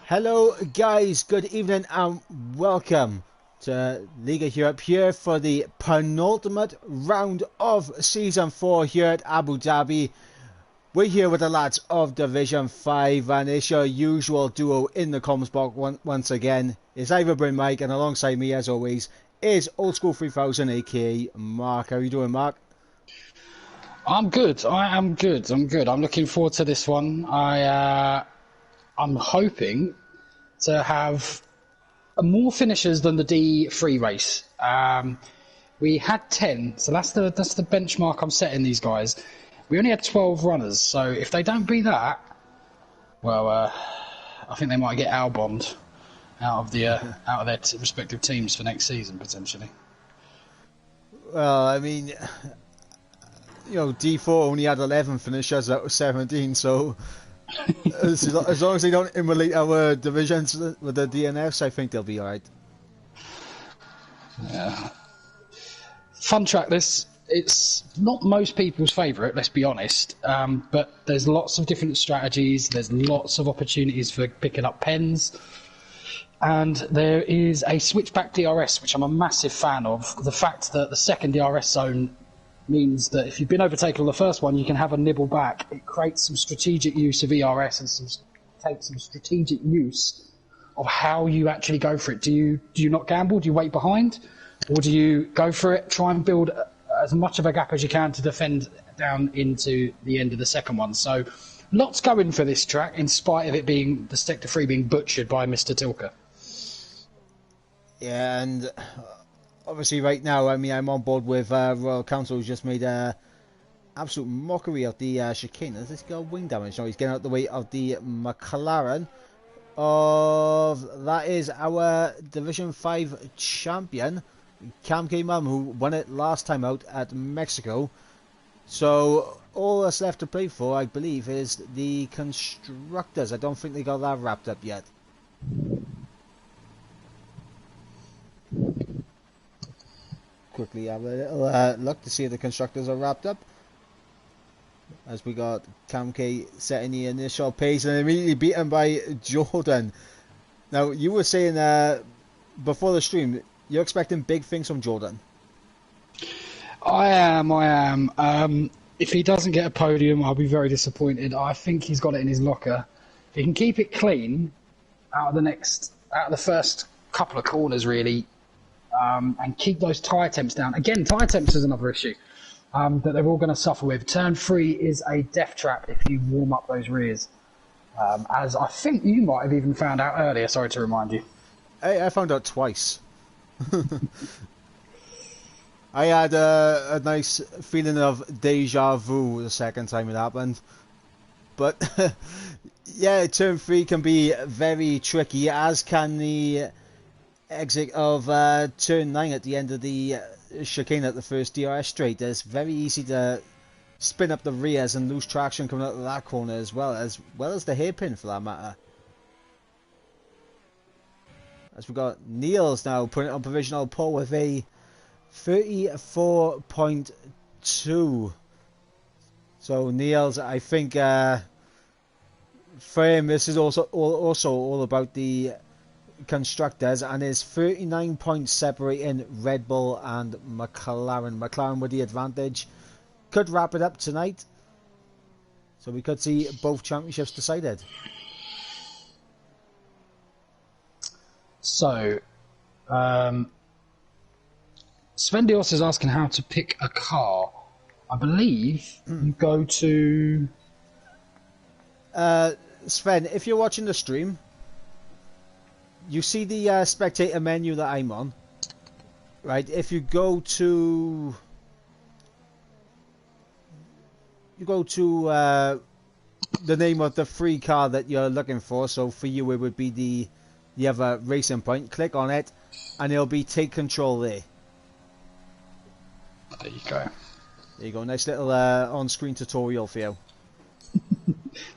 Hello guys, good evening and welcome to Liga Europe here for the penultimate round of Season 4 here at Abu Dhabi. We're here with the lads of Division 5 and it's your usual duo in the comms box once again. It's Bryn Mike and alongside me as always is Old School 3000 aka Mark. How are you doing, Mark? I'm good. I'm good. I'm looking forward to this one. I'm hoping to have more finishers than the D3 race. We had 10, so that's the benchmark I'm setting these guys. We only had 12 runners, so if they don't beat that, well, I think they might get albummed out of their respective teams for next season potentially. Well, I mean, you know, D4 only had 11 finishers out of 17, so as long as they don't emulate our divisions with the DNFs, I think they'll be alright. Yeah. Fun track this. It's not most people's favourite, let's be honest, but there's lots of different strategies, there's lots of opportunities for picking up pens, and there is a switchback DRS, which I'm a massive fan of. The fact that the second DRS zone means that if you've been overtaken on the first one, you can have a nibble back. It creates some strategic use of ERS and takes some strategic use of how you actually go for it. Do you not gamble? Do you wait behind? Or do you go for it, try and build as much of a gap as you can to defend down into the end of the second one? So lots going for this track, in spite of it being the Sector 3 being butchered by Mr. Tilker. Yeah, and obviously right now, I mean, I'm on board with Royal Council, who's just made a absolute mockery of the chicane. Has this got wing damage? No, he's getting out the way of the McLaren. That is our Division 5 champion, Cam K. Mum, who won it last time out at Mexico. So all that's left to play for, I believe, is the constructors. I don't think they got that wrapped up yet. Quickly have a little look to see if the constructors are wrapped up, as we got Cam K setting the initial pace and immediately beaten by Jordan. Now, you were saying before the stream you're expecting big things from Jordan. I am. If he doesn't get a podium, I'll be very disappointed. I think he's got it in his locker. If he can keep it clean out of the first couple of corners, really, and keep those tyre temps down. Again, tyre temps is another issue that they're all going to suffer with. Turn 3 is a death trap if you warm up those rears, as I think you might have even found out earlier. Sorry to remind you. I found out twice. I had a nice feeling of deja vu the second time it happened. But yeah, turn 3 can be very tricky, as can the exit of turn 9 at the end of the chicane at the first DRS straight. It's very easy to spin up the rears and lose traction coming out of that corner as well as the hairpin for that matter. As we got Niels now putting it on provisional pole with a 34.2. So Niels, I think for him this is also all about the constructors, and is 39 points separating Red Bull and McLaren. McLaren with the advantage. Could wrap it up tonight, so we could see both championships decided. So Sven Dios is asking how to pick a car. I believe you go to Sven, if you're watching the stream, you see the spectator menu that I'm on, right? If you go to the name of the free car that you're looking for, so for you it would be the other racing point, click on it and it'll be take control there. There you go. There you go, nice little on-screen tutorial for you.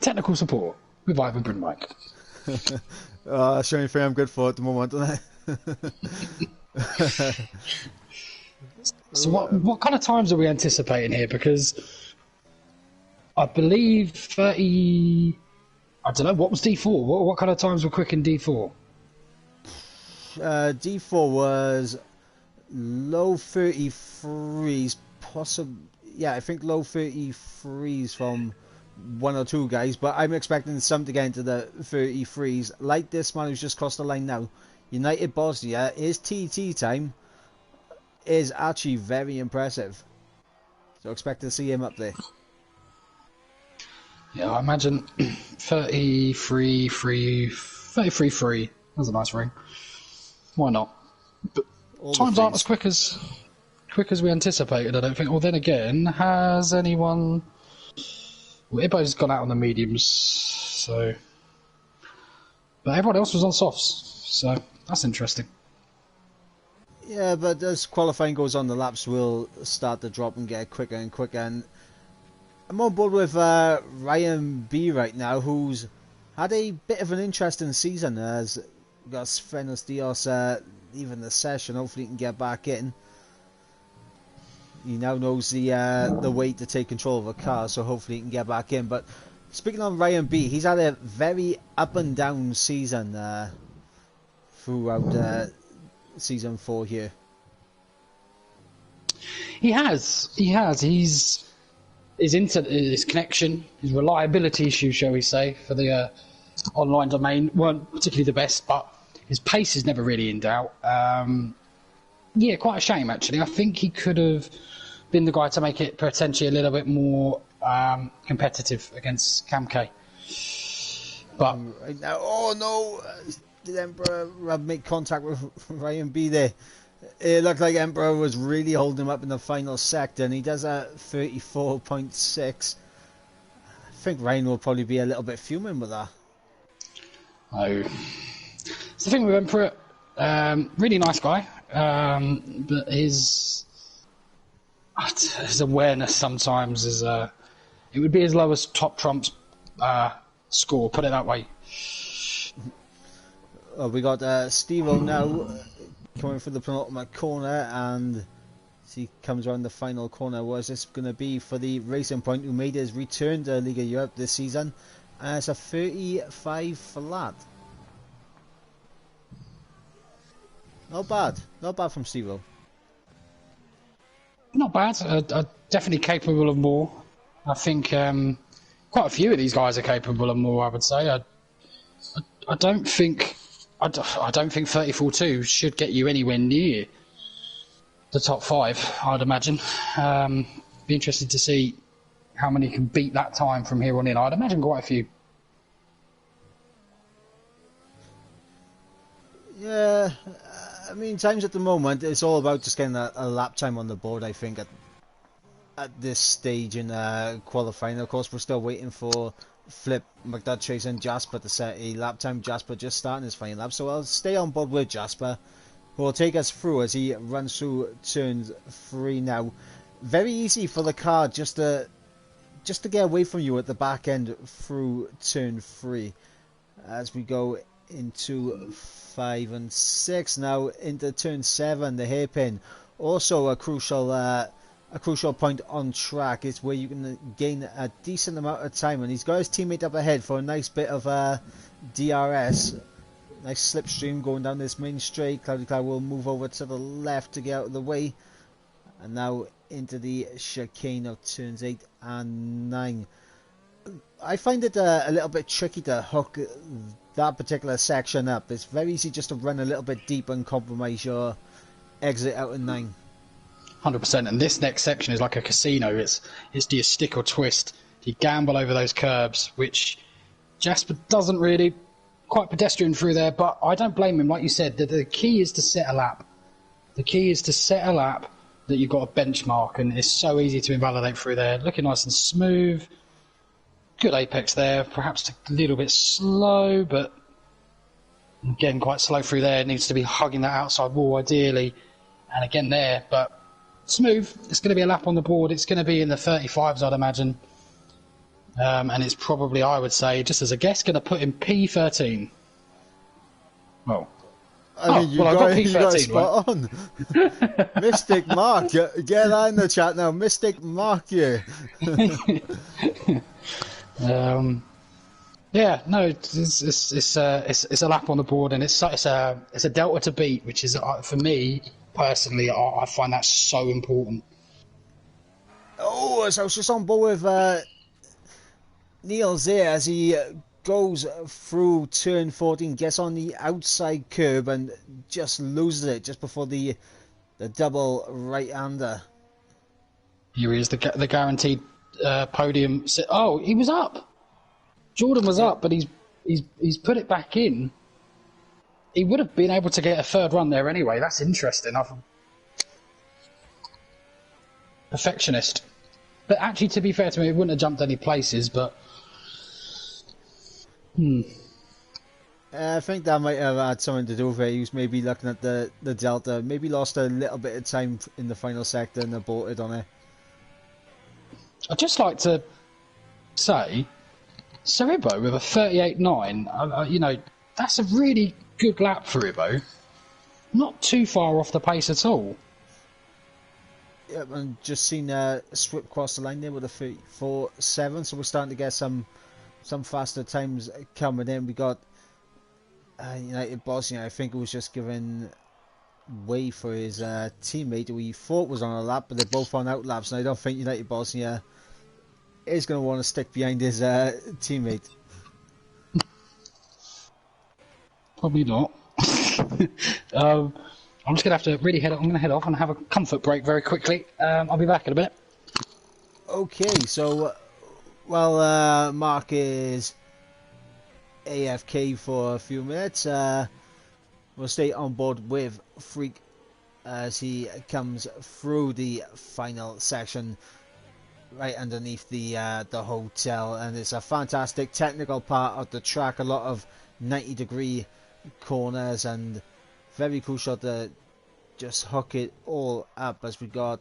Technical support with Bryn Mike. That's the only thing I'm good for at the moment, isn't it? So what kind of times are we anticipating here? Because I believe 30 I don't know, what was D4? What kind of times were quick in D4? D4 was low 33s, possibly. Yeah, I think low 33s from one or two guys, but I'm expecting some to get into the 33s. Like this man who's just crossed the line now. United Bosnia, his TT time is actually very impressive. So expect to see him up there. Yeah, I imagine 33-3. That's a nice ring. Why not? But All times aren't as quick as we anticipated, I don't think. Well, then again, has anyone... Well, everybody's gone out on the mediums, so... But everyone else was on softs, so that's interesting. Yeah, but as qualifying goes on, the laps will start to drop and get quicker and quicker. And I'm on board with Ryan B right now, who's had a bit of an interesting season. As got Svenos Dios leaving the session, hopefully he can get back in. He now knows the way to take control of a car, so hopefully he can get back in. But speaking on Ryan B, he's had a very up and down season throughout season 4 here. He has. His connection, his reliability issues, shall we say, for the online domain weren't particularly the best, but his pace is never really in doubt. Yeah, quite a shame actually. I think he could have been the guy to make it potentially a little bit more competitive against Camke. But Right now, oh no! Did Emperor make contact with Ryan B there? It looked like Emperor was really holding him up in the final sector, and he does a 34.6. I think Ryan will probably be a little bit fuming with that. Oh, it's the thing with Emperor. Really nice guy, but his awareness sometimes is it would be his lowest top trumps score. Put it that way. We got Steve-O now coming for the penultimate corner, and he comes around the final corner. What is this going to be for the Racing Point, who made his return to Liga Europe this season? And it's a 35 flat. Not bad from Steve-O. Not bad. Definitely capable of more. I think quite a few of these guys are capable of more, I would say. I don't think 34.2 should get you anywhere near the top 5, I'd imagine. Be interested to see how many can beat that time from here on in. I'd imagine quite a few. Yeah, I mean, times at the moment, it's all about just getting a lap time on the board, I think, at this stage in qualifying. Of course, we're still waiting for Flip, McDutchase and Jasper to set a lap time. Jasper just starting his final lap, so I'll stay on board with Jasper, who will take us through as he runs through turns 3 now. Very easy for the car just to get away from you at the back end through turn 3 as we go into 5 and 6 now into turn 7. The hairpin, also a crucial point on track. It's where you can gain a decent amount of time, and he's got his teammate up ahead for a nice bit of DRS. Nice slipstream going down this main straight. Cloudy Cloud will move over to the left to get out of the way, and now into the chicane of turns 8 and 9. I find it a little bit tricky to hook that particular section up. It's very easy just to run a little bit deep and compromise your exit out in 9. 100%. And this next section is like a casino. It's do you stick or twist? Do you gamble over those curbs, which Jasper doesn't really, quite pedestrian through there, but I don't blame him. Like you said, the key is to set a lap. The key is to set a lap that you've got a benchmark, and it's so easy to invalidate through there. Looking nice and smooth. Good apex there, perhaps a little bit slow, but again, quite slow through there. It needs to be hugging that outside wall ideally, and again there, but smooth. It's going to be a lap on the board. It's going to be in the 35s, I'd imagine. And it's probably, I would say, just as a guess, going to put in P13. Well, I mean, I got P13. You got spot on. Mystic Mark, get that in the chat now. Mystic Mark, yeah. Yeah, no, it's a lap on the board, and it's a delta to beat, which is for me personally, I find that so important. Oh, so I was just on board with Niels there as he goes through turn 14, gets on the outside curb and just loses it just before the double right-hander. Here he is, the guaranteed podium. Oh, he was up. Jordan was Yep. up, but he's put it back in. He would have been able to get a third run there anyway. That's interesting. Perfectionist. But actually, to be fair to me, he wouldn't have jumped any places, but... I think that might have had something to do with it. He was maybe looking at the delta, maybe lost a little bit of time in the final sector and aborted on it. I'd just like to say, Sir Ibo with a 38.9, you know, that's a really good lap for Ibo. Not too far off the pace at all. Yep, and just seen Swip cross the line there with a 34.7, so we're starting to get some faster times coming in. We got United Bosnia, I think it was just giving way for his teammate who he thought was on a lap, but they're both on out laps, and I don't think United Bosnia is going to want to stick behind his teammate. Probably not. I'm just going to have to really head off. I'm going to head off and have a comfort break very quickly. I'll be back in a bit. Okay, so while Mark is AFK for a few minutes, we'll stay on board with Freak as he comes through the final section right underneath the hotel, and it's a fantastic technical part of the track. A lot of 90-degree corners and very cool shot to just hook it all up as we got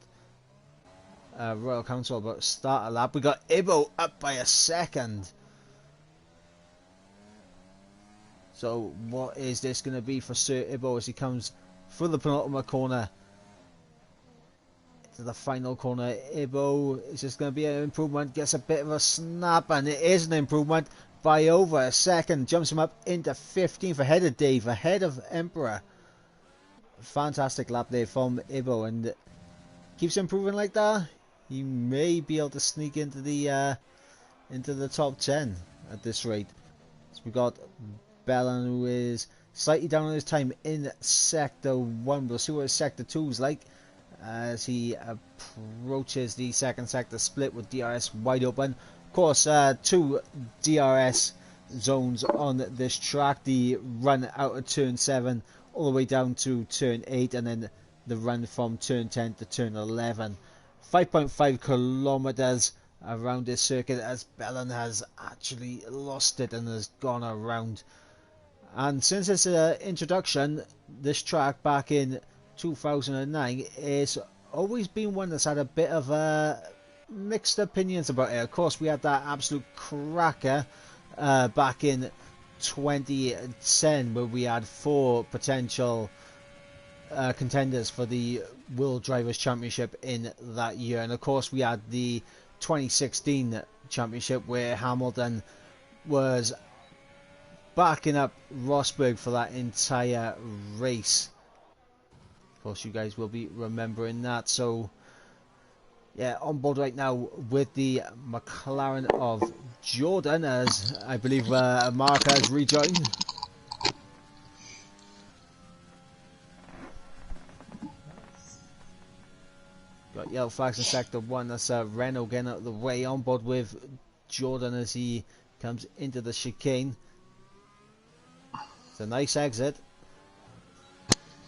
Royal Council about to start a lap. We got Ibo up by a second. So what is this going to be for Sir Ibo as he comes through the penultimate corner to the final corner? Ibo is just going to be an improvement, gets a bit of a snap, and it is an improvement by over a second. Jumps him up into 15th, ahead of Dave, ahead of Emperor. Fantastic lap there from Ibo, and keeps improving like that. He may be able to sneak into the top 10 at this rate. So we got Bellon, who is slightly down on his time in Sector 1. We'll see what his Sector 2 is like as he approaches the second sector split with DRS wide open. Of course, two DRS zones on this track. The run out of turn 7 all the way down to turn 8, and then the run from turn 10 to turn 11. 5.5 kilometers around this circuit as Bellon has actually lost it and has gone around. And since its introduction, this track back in 2009 has always been one that's had a bit of mixed opinions about it. Of course, we had that absolute cracker back in 2010 where we had 4 potential contenders for the World Drivers' Championship in that year. And of course, we had the 2016 championship where Hamilton was backing up Rosberg for that entire race. Of course, you guys will be remembering that. So yeah, on board right now with the McLaren of Jordan, as I believe Mark has rejoined. Got yellow flags in sector 1. That's Renault getting out of the way. On board with Jordan as he comes into the chicane. It's a nice exit.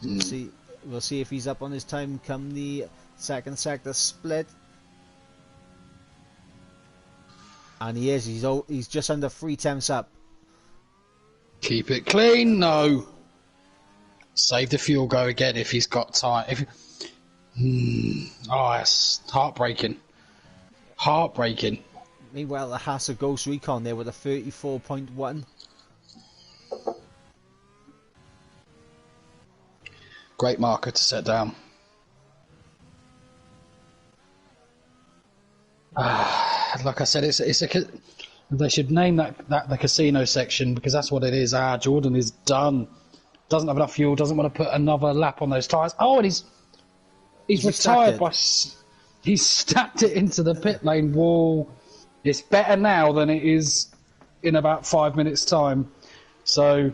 We'll see if he's up on his time come the second sector split. And he is. He's just under 3 tenths up. Keep it clean. No. Save the fuel. Go again if he's got time. Oh, that's heartbreaking. Heartbreaking. Meanwhile, the Haas of Ghost Recon there with a 34.1. Great marker to set down. Like I said, it's They should name that the casino section, because that's what it is. Jordan is done. Doesn't have enough fuel. Doesn't want to put another lap on those tyres. Oh, and he's retired by. He's stacked it into the pit lane wall. It's better now than it is in about 5 minutes' time. So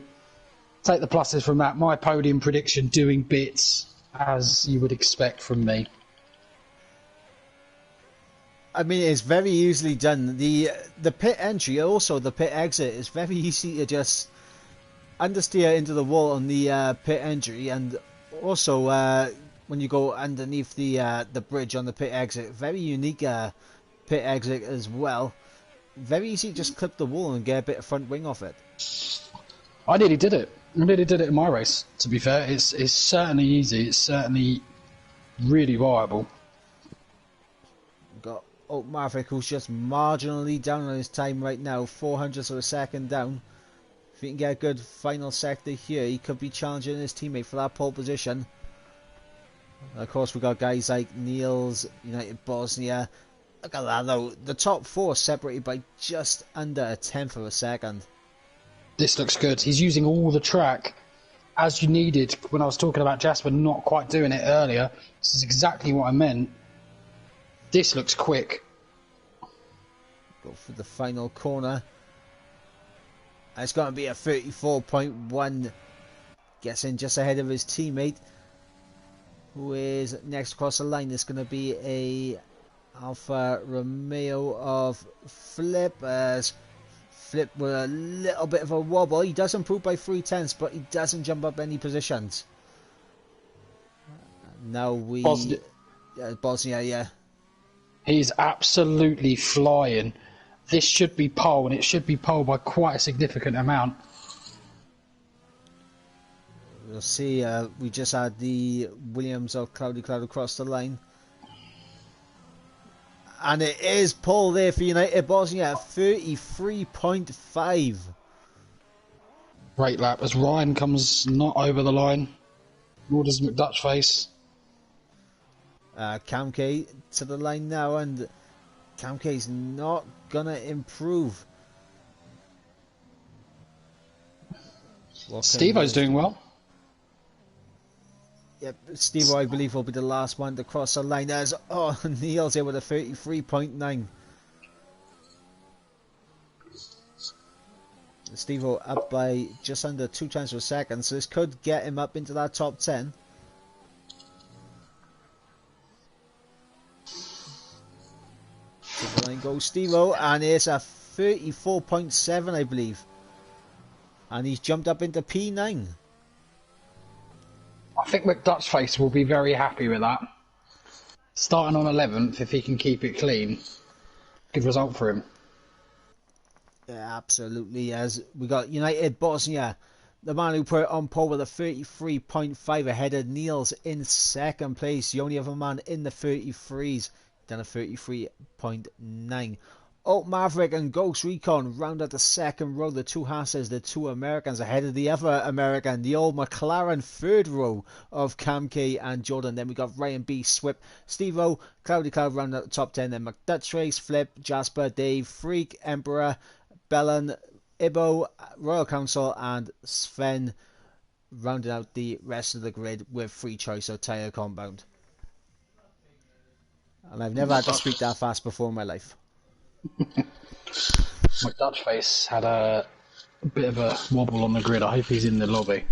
take the pluses from that. My podium prediction doing bits as you would expect from me. I mean, it's very easily done. The pit entry, also the pit exit, is very easy to just understeer into the wall on the pit entry, and also when you go underneath the bridge on the pit exit, very unique pit exit as well. Very easy to just clip the wall and get a bit of front wing off it. I nearly did it. I nearly did it in my race, to be fair. It's certainly easy. It's certainly really viable. Got Maverick, who's just marginally down on his time right now, 400ths of a second down. If he can get a good final sector here, he could be challenging his teammate for that pole position. And of course, we got guys like Niels, United Bosnia. Look at that though, the top four separated by just under a tenth of a second. This looks good. He's using all the track as you needed. When I was talking about Jasper not quite doing it earlier, this is exactly what I meant. This looks quick. Go for the final corner. And it's going to be a 34.1. Gets in just ahead of his teammate, who is next across the line. It's going to be a Alfa Romeo of Flip. As Flip with a little bit of a wobble. He does improve by 3/10, but he doesn't jump up any positions. Now we... Bosnia, yeah. He's absolutely flying. This should be pole, and it should be pole by quite a significant amount. We'll see. We just had the Williams of Cloudy Cloud across the line. And it is pole there for United Bosnia at 33.5. Great lap as Ryan comes not over the line. Nor does McDutchface. Kamke to the line now, and Kamke's not gonna improve. Steve-O's doing well. Yep, Steve, I believe, will be the last one to cross the line. As Niels here with a 33.9. Steve up by just under 2 times per second, so this could get him up into that top 10. To the line goes Steve-O, and it's a 34.7, I believe. And he's jumped up into P9. I think McDutchface will be very happy with that. Starting on 11th, if he can keep it clean, good result for him. Yeah, absolutely. As we got United Bosnia, the man who put it on pole with a 33.5 ahead of Niels in second place. The only other man in the 33s, done a 33.9. Maverick and Ghost Recon round out the second row. The two Hasses, the two Americans ahead of the other American. The old McLaren third row of Kamke and Jordan. Then we got Ryan B, Swip, Steve-O, Cloudy Cloud round out the top 10. Then McDutchface, Flip, Jasper, Dave, Freak, Emperor, Bellon, Ibo, Royal Council, and Sven rounded out the rest of the grid with free choice of tyre compound. And I've never had to speak that fast before in my life. McDutchface had a bit of a wobble on the grid. I hope he's in the lobby.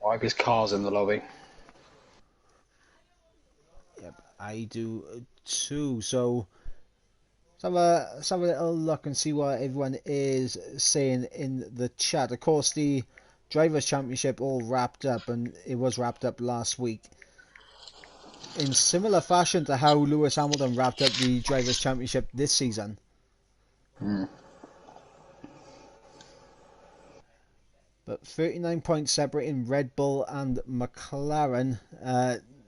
I hope his car's in the lobby. Yep, I do too. So let's have a little look and see what everyone is saying in the chat. Of course, the Drivers' Championship all wrapped up, and it was wrapped up last week. In similar fashion to how Lewis Hamilton wrapped up the Drivers' Championship this season. But 39 points separating Red Bull and McLaren.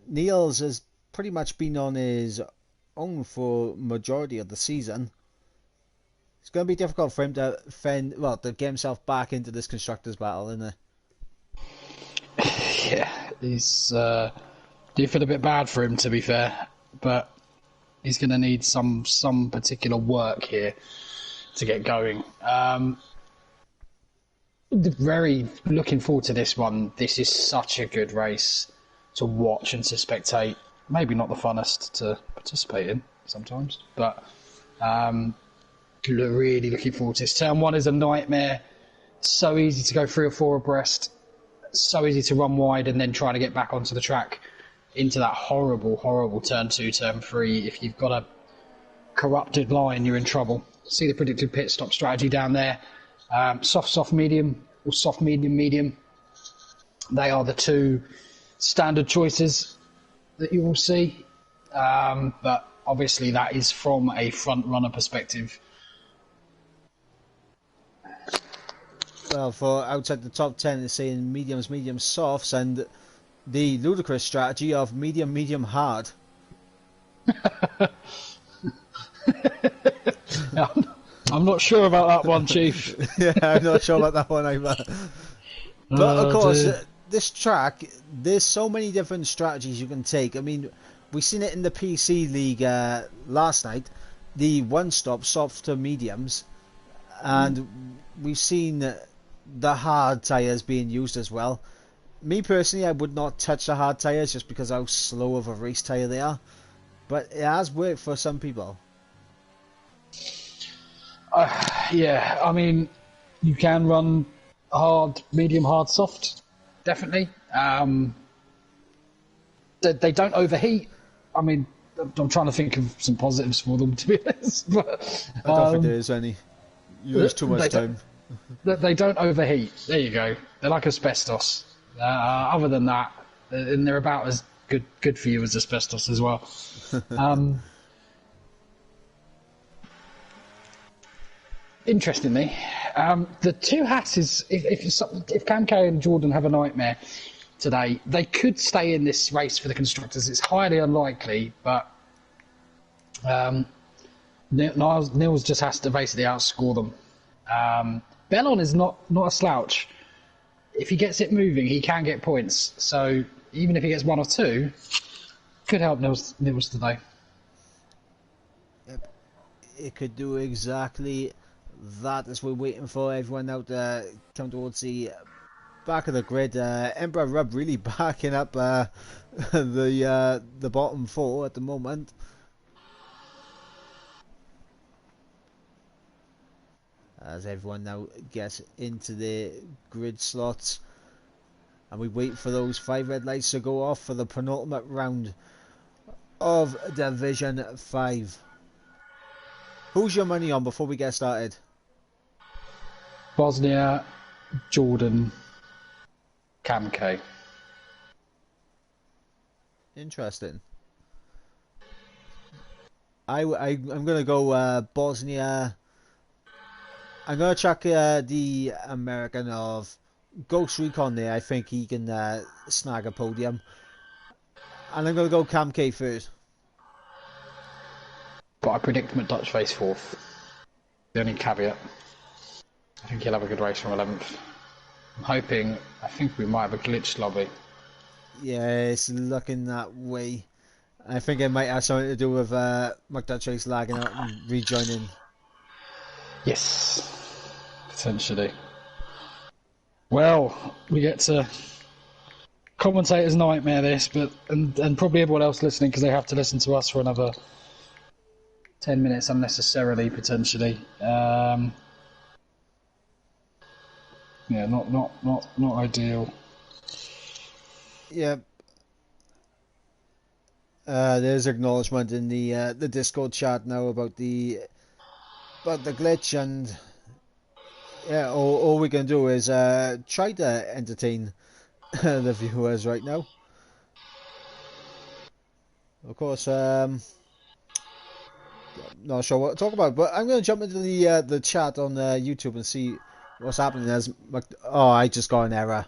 Niels has pretty much been on his own for majority of the season. It's going to be difficult for him to to get himself back into this constructors battle, isn't it? Yeah, he's do feel a bit bad for him, to be fair, but he's going to need some particular work here. to get going. Very looking forward to this one. This is such a good race to watch and to spectate. Maybe not the funnest to participate in sometimes, but really looking forward to this. Turn 1 is a nightmare. So easy to go 3 or 4 abreast. So easy to run wide and then trying to get back onto the track into that horrible, horrible turn 2, turn 3. If you've got a corrupted line, you're in trouble. See the predicted pit stop strategy down there. Soft, medium, or soft, medium. They are the 2 standard choices that you will see. But obviously that is from a front runner perspective. Well, for outside the top 10, it's saying mediums, softs, and the ludicrous strategy of medium, hard. I'm not sure about that one, Chief. Yeah, I'm not sure about that one either. But of course, this track, there's so many different strategies you can take. I mean, we've seen it in the PC League last night, the one-stop soft to mediums, and we've seen the hard tyres being used as well. Me personally, I would not touch the hard tyres just because how slow of a race tyre they are, but it has worked for some people. Yeah, I mean, you can run hard, medium, hard, soft, definitely. They don't overheat. I mean, I'm trying to think of some positives for them, to be honest. But, I don't think there is any. You waste too much time. They don't overheat. There you go. They're like asbestos. Other than that, and they're about as good for you as asbestos as well. Interestingly, the 2 Hasses, if Cam K and Jordan have a nightmare today, they could stay in this race for the constructors. It's highly unlikely, but Nils just has to basically outscore them. Bellon is not a slouch. If he gets it moving, he can get points. So even if he gets 1 or 2, could help Nils today. Yep. It could do exactly that as we're waiting for everyone out to come towards the back of the grid. Emperor Rub really backing up the bottom 4 at the moment. As everyone now gets into the grid slots, and we wait for those 5 red lights to go off for the penultimate round of Division 5. Who's your money on before we get started? Bosnia, Jordan, Cam K. Interesting. I'm going to go Bosnia. I'm going to chuck the American of Ghost Recon there. I think he can snag a podium. And I'm going to go Cam K first. But I predict McDutch face 4th. The only caveat. I think he'll have a good race from 11th. I think we might have a glitched lobby. Yeah, it's looking that way. I think it might have something to do with McDutch race lagging out and rejoining. Yes, potentially. Well, we get to commentator's nightmare this, but and probably everyone else listening because they have to listen to us for another 10 minutes unnecessarily, potentially. Yeah, not ideal. Yeah. There's acknowledgement in the Discord chat now about the glitch, and yeah, all we can do is try to entertain the viewers right now. Of course, not sure what to talk about, but I'm going to jump into the chat on YouTube and see what's happening. I just got an error.